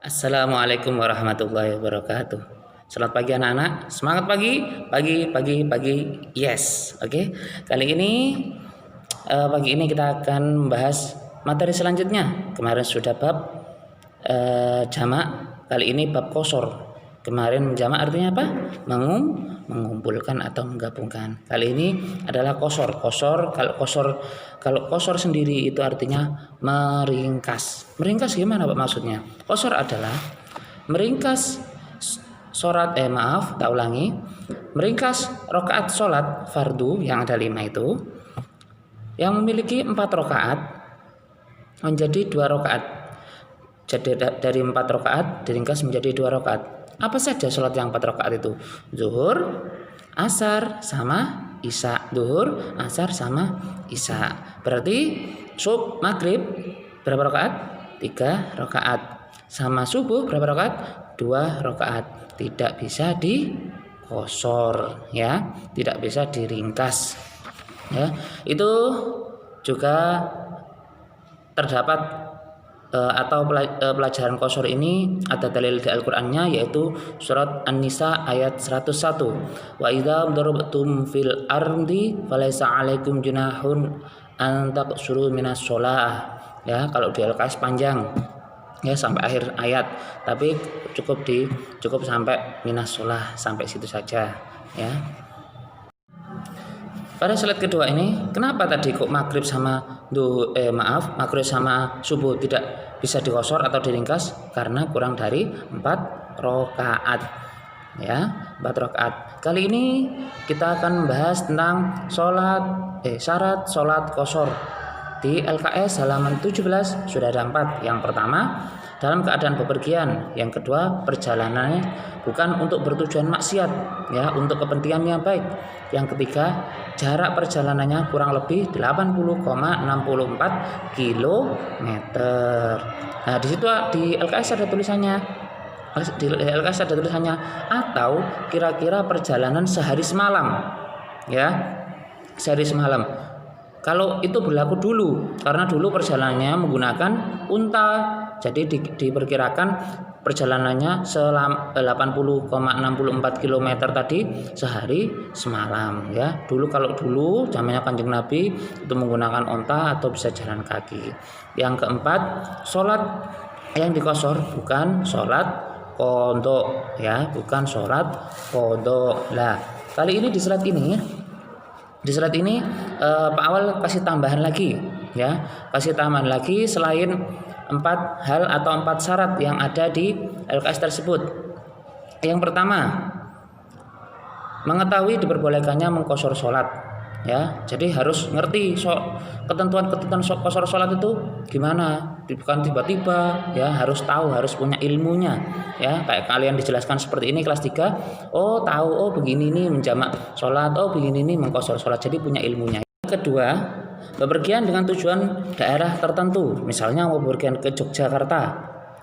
Assalamualaikum warahmatullahi wabarakatuh. Selamat pagi anak-anak. Semangat pagi, pagi. Yes, oke. Pagi ini kita akan membahas materi selanjutnya. Kemarin sudah bab jamak, kali ini bab kosor. Kemarin jamak artinya apa? Mengumpulkan atau menggabungkan. Kali ini adalah kosor. Kalau kosor sendiri itu artinya meringkas. Meringkas gimana Pak maksudnya? Kosor adalah meringkas tak ulangi. Meringkas rakaat sholat fardu yang ada 5 itu, yang memiliki 4 rakaat menjadi 2 rakaat. Jadi dari 4 rakaat diringkas menjadi 2 rakaat. Apa saja sholat yang 4 rakaat itu? Zuhur, asar, sama isya. Zuhur, asar, sama isya. Berarti maghrib berapa rakaat? 3 rakaat. Sama subuh berapa rakaat? 2 rakaat. Tidak bisa dikosor, ya. Tidak bisa diringkas. Ya. Itu juga terdapat atau pelajaran kosor ini ada dalil di Al-Qur'annya, yaitu surat An-Nisa ayat 101. Wa idza darabtum fil ardi falaysa 'alaikum junahun an taqsuru minas shalah. Ya, kalau di LKS panjang ya sampai akhir ayat, tapi cukup sampai minas shalah, sampai situ saja ya. Pada slide kedua ini, kenapa tadi kok maghrib sama subuh tidak bisa dikosor atau diringkas? Karena kurang dari 4 rakaat. Ya, 4 rakaat. Kali ini kita akan membahas tentang syarat sholat kosor. Di LKS halaman 17 sudah ada 4. Yang pertama, dalam keadaan bepergian. Yang kedua, perjalanannya bukan untuk bertujuan maksiat, ya, untuk kepentingan yang baik. Yang ketiga, jarak perjalanannya kurang lebih 80,64 km. Nah, di situ di LKS ada tulisannya. Atau kira-kira perjalanan sehari semalam. Ya. Sehari semalam. Kalau itu berlaku dulu, karena dulu perjalanannya menggunakan unta, jadi diperkirakan perjalanannya 80,64 km tadi sehari semalam, ya. Kalau dulu zamannya Kanjeng Nabi itu menggunakan unta atau bisa jalan kaki. Yang keempat, sholat yang dikosor bukan sholat qadha, ya, bukan sholat qadha. Lah, kali ini di slide ini Pak Awal kasih tambahan lagi, ya. Kasih tambahan lagi selain 4 hal atau 4 syarat yang ada di LKS tersebut. Yang pertama, mengetahui diperbolehkannya mengkosor sholat, ya. Jadi harus ngerti ketentuan kosor sholat itu gimana. Bukan tiba-tiba, ya, harus tahu, harus punya ilmunya, ya. Kayak kalian dijelaskan seperti ini kelas 3, oh tahu, oh begini nih menjamak sholat, oh begini nih mengkosor sholat, jadi punya ilmunya. Yang kedua, bepergian dengan tujuan daerah tertentu, misalnya mau bepergian ke Yogyakarta,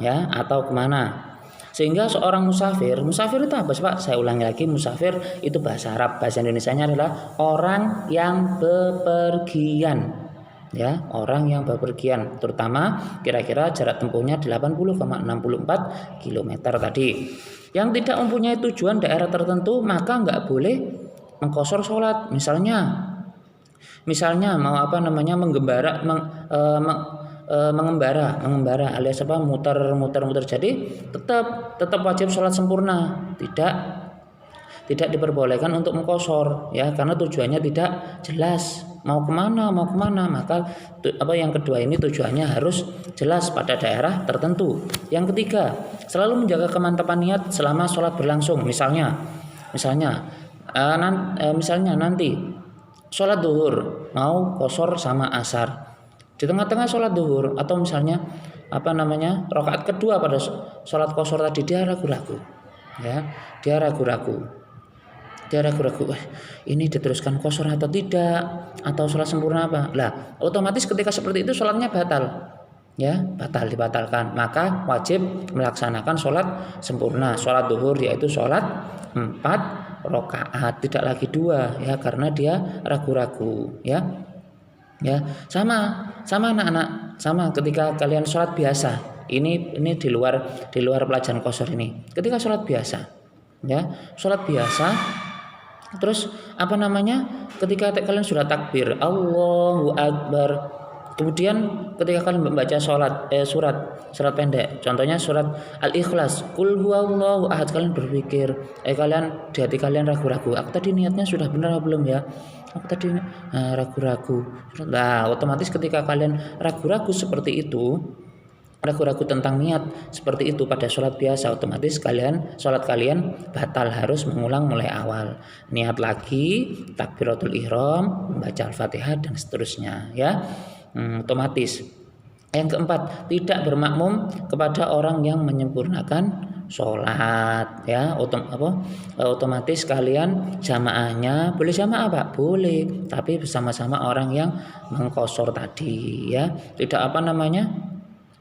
ya, atau kemana. Sehingga seorang musafir itu apa sih Pak? Saya ulangi lagi, musafir itu bahasa Arab, bahasa Indonesianya adalah orang yang bepergian. Ya, orang yang bepergian, terutama kira-kira jarak tempuhnya 80,64 km tadi. Yang tidak mempunyai tujuan daerah tertentu maka nggak boleh mengkosor sholat. Misalnya mau mengembara alias apa, muter. Jadi tetap wajib sholat sempurna, tidak diperbolehkan untuk mengkosor, ya, karena tujuannya tidak jelas mau kemana. Maka yang kedua ini tujuannya harus jelas pada daerah tertentu. Yang ketiga, selalu menjaga kemantapan niat selama sholat berlangsung. Misalnya nanti sholat duhur mau kosor sama asar, di tengah-tengah sholat duhur, atau misalnya rakaat kedua pada sholat kosor tadi dia ragu-ragu, ini diteruskan kosor atau tidak, atau sholat sempurna apa. Lah, otomatis ketika seperti itu sholatnya batal, ya, dibatalkan. Maka wajib melaksanakan sholat sempurna, sholat duhur, yaitu sholat 4 rakaat, tidak lagi 2, ya, karena dia ragu-ragu, ya. Sama anak-anak, sama ketika kalian sholat biasa, ini di luar pelajaran qashar ini. Ketika sholat biasa, ya, sholat biasa, terus apa namanya? Ketika kalian sudah takbir, Allahu Akbar. Kemudian ketika kalian membaca surat pendek, contohnya surat Al-Ikhlas, Qul huwallahu ahad, kalian berpikir, kalian di hati kalian ragu-ragu, aku tadi niatnya sudah benar atau belum ya? Aku tadi ragu-ragu. Nah, otomatis ketika kalian ragu-ragu seperti itu, ragu-ragu tentang niat seperti itu pada sholat biasa, otomatis sholat kalian batal, harus mengulang mulai awal, niat lagi, takbiratul ihram, membaca Al-Fatihah dan seterusnya, ya. Otomatis. Yang keempat, tidak bermakmum kepada orang yang menyempurnakan sholat, ya. Otomatis kalian jamaahnya boleh jamaah Pak, boleh, tapi bersama-sama orang yang mengqashar tadi, ya. Tidak apa namanya,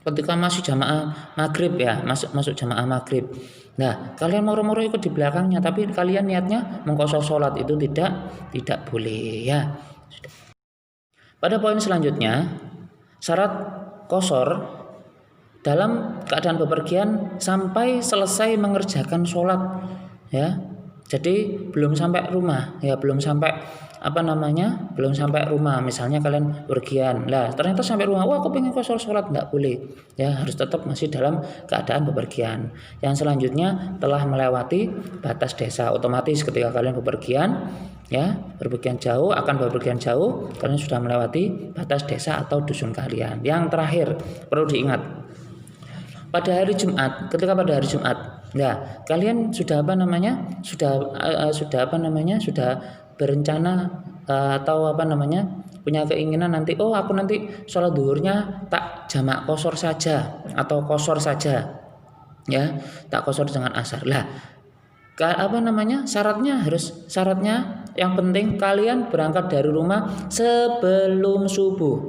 ketika masih jamaah maghrib, ya, masuk jamaah maghrib, nah kalian moro-moro ikut di belakangnya, tapi kalian niatnya mengqashar sholat, itu tidak boleh, ya. Pada poin selanjutnya, syarat qashar dalam keadaan bepergian sampai selesai mengerjakan sholat, ya. Jadi belum sampai rumah, ya, belum sampai rumah. Misalnya kalian bepergian, lah ternyata sampai rumah, wah aku pengen qashar sholat, nggak boleh, ya, harus tetap masih dalam keadaan bepergian. Yang selanjutnya telah melewati batas desa, otomatis ketika kalian bepergian, ya, bepergian jauh, kalian sudah melewati batas desa atau dusun kalian. Yang terakhir perlu diingat, pada hari Jumat, ketika pada hari Jumat, ya, kalian sudah berencana atau punya keinginan nanti, aku nanti sholat duhurnya tak jamak qashar saja atau qashar saja, ya, tak qashar dengan asar. Lah, syaratnya yang penting kalian berangkat dari rumah sebelum subuh.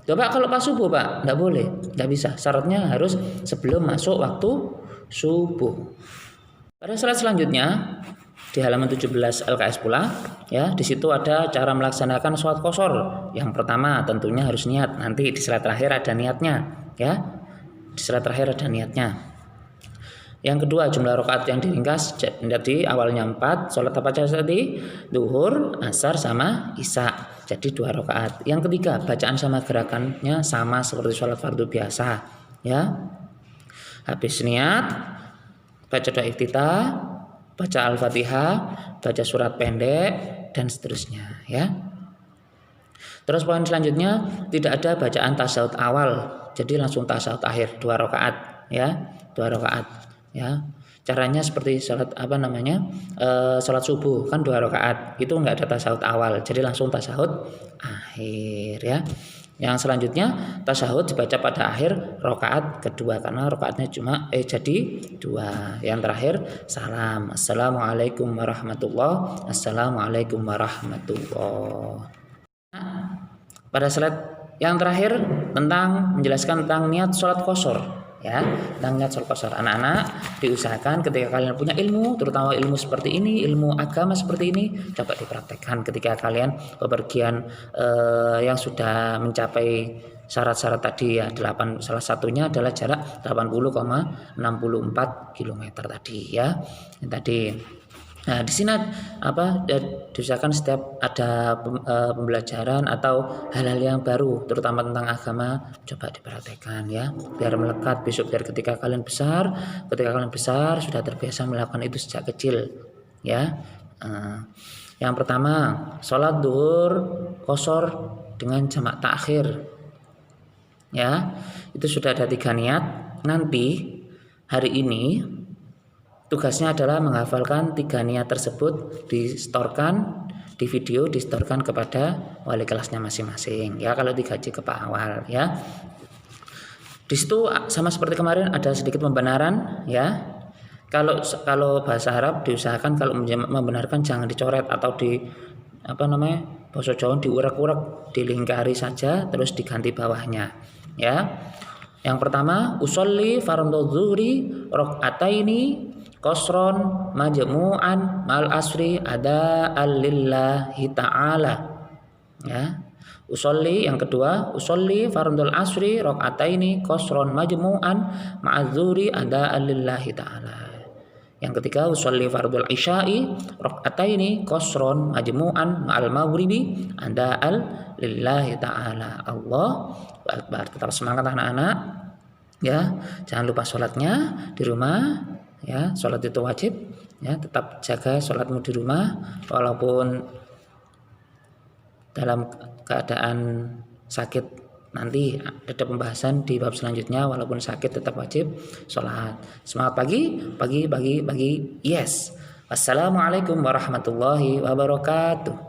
Coba kalau pas subuh Pak, nggak boleh, nggak bisa. Syaratnya harus sebelum masuk waktu subuh. Pada slide selanjutnya di halaman 17 LKS pula, ya, di situ ada cara melaksanakan sholat qashar. Yang pertama tentunya harus niat. Nanti di slide terakhir ada niatnya, ya. Di slide terakhir ada niatnya. Yang kedua, jumlah rakaat yang diringkas. Jadi awalnya 4, sholat apa saja tadi? Duhur, asar sama isya. Jadi 2 rakaat. Yang ketiga, bacaan sama gerakannya sama seperti sholat fardu biasa, ya. Habis niat, baca doa iftitah, baca Al-Fatihah, baca surat pendek dan seterusnya, ya. Terus poin selanjutnya, tidak ada bacaan tasyahud awal. Jadi langsung tasyahud akhir, 2 rakaat, ya. 2 rakaat. Ya, caranya seperti sholat sholat subuh kan 2 rakaat, itu enggak ada tasyahud awal, jadi langsung tasyahud akhir, ya. Yang selanjutnya tasyahud dibaca pada akhir rakaat kedua karena rakaatnya jadi 2. Yang terakhir salam, assalamualaikum warahmatullahi. Assalamualaikum warahmatullahi. Pada slide yang terakhir menjelaskan tentang niat sholat qashar. Ya, tentang niat sholat qashar. Anak-anak diusahakan ketika kalian punya ilmu, terutama ilmu seperti ini, ilmu agama seperti ini, coba dipraktekkan ketika kalian bepergian yang sudah mencapai syarat-syarat tadi, ya. Salah satunya adalah jarak 80,64 km tadi, ya. Yang tadi. Nah, di sini diusahakan setiap ada pembelajaran atau hal-hal yang baru, terutama tentang agama, coba diperhatikan, ya, biar melekat besok, biar ketika kalian besar sudah terbiasa melakukan itu sejak kecil, ya. Yang pertama, sholat duhur qashar dengan jamak takhir, ya. Itu sudah ada 3 niat. Nanti hari ini tugasnya adalah menghafalkan 3 niat tersebut, distorkan di video, distorkan kepada wali kelasnya masing-masing, ya, kalau digaji ke Pak Awal, ya. Di situ sama seperti kemarin ada sedikit pembenaran, ya. Kalau bahasa Arab diusahakan kalau membenarkan jangan dicoret atau bahasa Jawa diurak-urak, dilingkari saja terus diganti bawahnya, ya. Yang pertama, usolli fardhu dzuhri rakaataini qashron majmu'an mal asri ada lillahi ta'ala, ya. Usolli yang kedua, usolli fardul asri rakaataini qasron majmu'an ma'adzuri ada'an lillahi ta'ala. Yang ketiga, usolli fardul isya'i rakaataini qasron majmu'an ma'al maghribi ada'an lillahi ta'ala. Allahu akbar. Tetap semangat anak-anak. Ya, jangan lupa sholatnya di rumah. Ya, sholat itu wajib. Ya, tetap jaga sholatmu di rumah walaupun dalam keadaan sakit. Nanti ada pembahasan di bab selanjutnya, walaupun sakit tetap wajib sholat. Semangat pagi, yes. Wassalamualaikum warahmatullahi wabarakatuh.